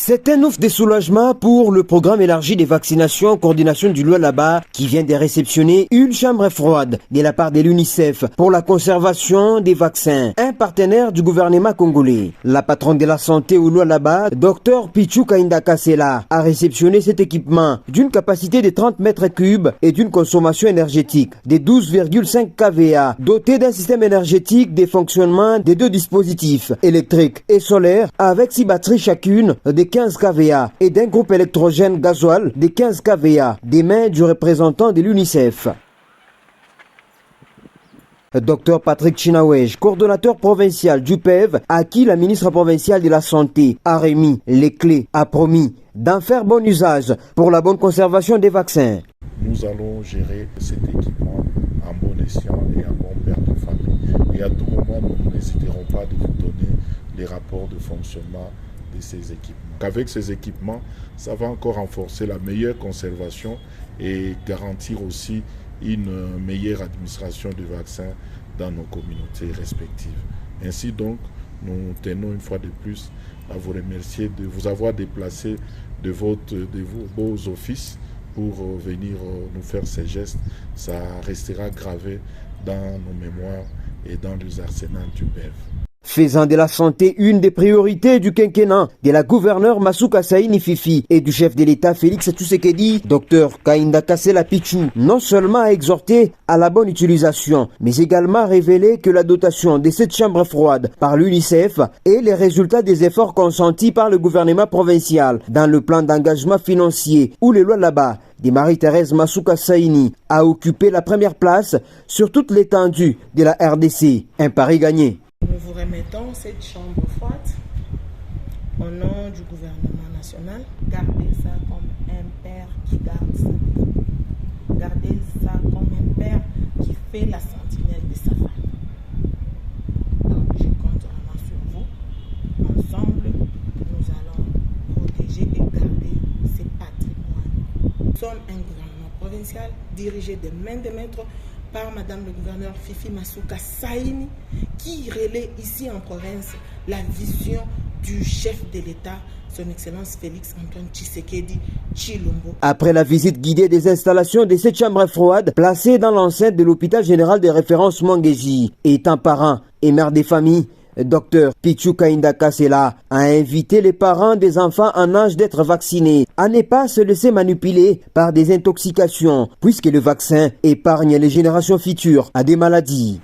C'est un ouf de soulagement pour le programme élargi des vaccinations en coordination du Lualaba qui vient de réceptionner une chambre froide de la part de l'UNICEF pour la conservation des vaccins, un partenaire du gouvernement congolais. La patronne de la santé au Lualaba, Dr Pichu Kainda Kasela, a réceptionné cet équipement d'une capacité de 30 mètres cubes et d'une consommation énergétique de 12,5 kVA, doté d'un système énergétique de fonctionnement des deux dispositifs électriques et solaires avec 6 batteries chacune de 15 kVA et d'un groupe électrogène gasoil de 15 kVA, des mains du représentant de l'UNICEF. Dr Patrick Chinawej, coordonnateur provincial du PEV, à qui la ministre provinciale de la Santé a remis les clés, a promis d'en faire bon usage pour la bonne conservation des vaccins. Nous allons gérer cet équipement en bon escient et en bon père de famille. Et à tout moment, nous n'hésiterons pas de vous donner les rapports de fonctionnement de ces équipements. Avec ces équipements, ça va encore renforcer la meilleure conservation et garantir aussi une meilleure administration du vaccin dans nos communautés respectives. Ainsi donc, nous tenons une fois de plus à vous remercier de vous avoir déplacé de vos beaux offices pour venir nous faire ces gestes. Ça restera gravé dans nos mémoires et dans les arsenals du PEV. Faisant de la santé une des priorités du quinquennat de la gouverneure Masuka Saini Fifi et du chef de l'État Félix Tshisekedi, Dr Kainda Kasela Pichu non seulement a exhorté à la bonne utilisation, mais également révélé que la dotation de cette chambre froide par l'UNICEF est les résultats des efforts consentis par le gouvernement provincial dans le plan d'engagement financier où les lois là-bas de Marie-Thérèse Masuka Saini a occupé la première place sur toute l'étendue de la RDC. Un pari gagné. Nous vous remettons cette chambre froide au nom du gouvernement national. Gardez ça comme un père qui garde sa maison. Gardez ça comme un père qui fait la sentinelle de sa famille. Donc je compte vraiment sur vous. Ensemble, nous allons protéger et garder ces patrimoines. Nous sommes un gouvernement provincial dirigé de main de maître par Madame le gouverneur Fifi Masuka Saini, qui relaie ici en province la vision du chef de l'État, son Excellence Félix Antoine Tshisekedi Tshilombo. Après la visite guidée des installations de cette chambre froide placée dans l'enceinte de l'hôpital général de référence Manguéji, étant parent et mère des familles, Dr Pichu Kainda Kasela a invité les parents des enfants en âge d'être vaccinés à ne pas se laisser manipuler par des intoxications, puisque le vaccin épargne les générations futures à des maladies.